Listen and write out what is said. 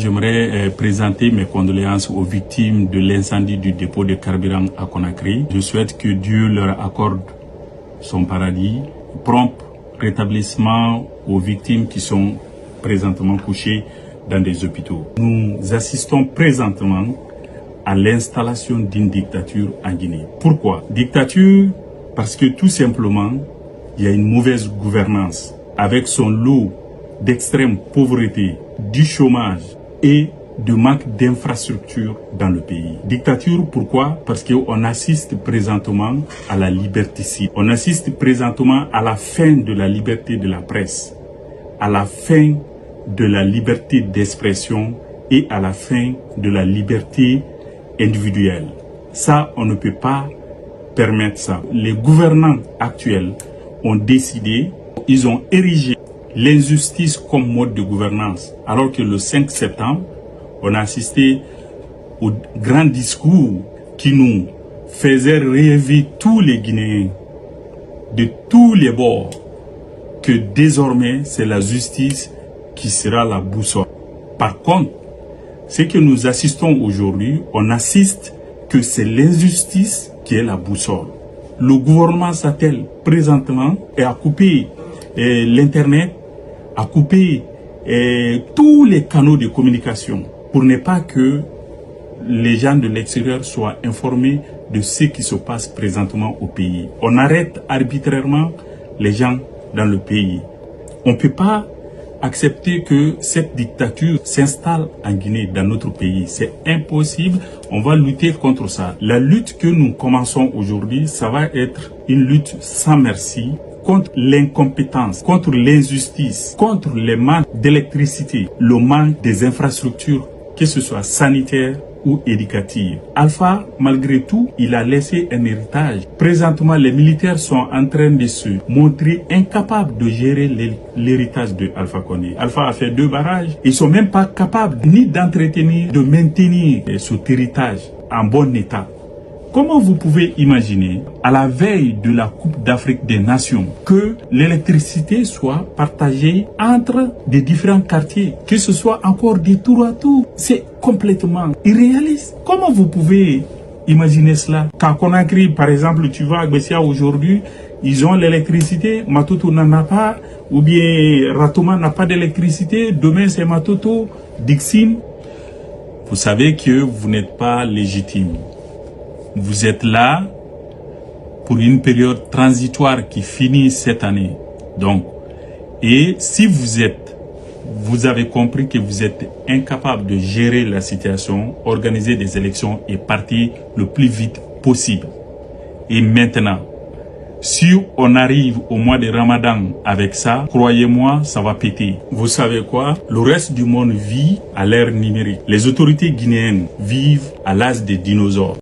J'aimerais présenter mes condoléances aux victimes de l'incendie du dépôt de carburant à Conakry. Je souhaite que Dieu leur accorde son paradis, prompt rétablissement aux victimes qui sont présentement couchées dans des hôpitaux. Nous assistons présentement à l'installation d'une dictature en Guinée. Pourquoi? Dictature parce que tout simplement, il y a une mauvaise gouvernance avec son lot d'extrême pauvreté, du chômage et de manque d'infrastructures dans le pays. Dictature, pourquoi? Parce qu'on assiste présentement à la liberticide. On assiste présentement à la fin de la liberté de la presse, à la fin de la liberté d'expression et à la fin de la liberté individuelle. Ça, on ne peut pas permettre ça. Les gouvernants actuels ont décidé, ils ont érigé l'injustice comme mode de gouvernance, alors que le 5 septembre, on a assisté au grand discours qui nous faisait rêver tous les Guinéens de tous les bords que désormais c'est la justice qui sera la boussole. Par contre, ce que nous assistons aujourd'hui, on assiste que c'est l'injustice qui est la boussole. Le gouvernement s'attelle présentement et a coupé l'Internet, a coupé tous les canaux de communication pour ne pas que les gens de l'extérieur soient informés de ce qui se passe présentement au pays. On arrête arbitrairement les gens dans le pays. On ne peut pas accepter que cette dictature s'installe en Guinée, dans notre pays. C'est impossible. On va lutter contre ça. La lutte que nous commençons aujourd'hui, ça va être une lutte sans merci contre l'incompétence, contre l'injustice, contre le manque d'électricité, le manque des infrastructures, que ce soit sanitaire ou éducative. Alpha, malgré tout, il a laissé un héritage. Présentement, les militaires sont en train de se montrer incapables de gérer l'héritage de Alpha Condé. Alpha a fait 2 barrages. Ils sont même pas capables ni d'entretenir, de maintenir cet héritage en bon état. Comment vous pouvez imaginer, à la veille de la Coupe d'Afrique des Nations, que l'électricité soit partagée entre des différents quartiers, que ce soit encore des tour à tour? C'est complètement irréaliste. Comment vous pouvez imaginer cela? Qu'à Conakry, par exemple, tu vas à Bessia aujourd'hui, ils ont l'électricité, Matoto n'en a pas, ou bien Ratoma n'a pas d'électricité, demain c'est Matoto, Dixine. Vous savez que vous n'êtes pas légitime. Vous êtes là pour une période transitoire qui finit cette année. Donc, et si vous avez compris que vous êtes incapable de gérer la situation, organiser des élections et partir le plus vite possible. Et maintenant, si on arrive au mois de Ramadan avec ça, croyez-moi, ça va péter. Vous savez quoi? Le reste du monde vit à l'ère numérique. Les autorités guinéennes vivent à l'âge des dinosaures.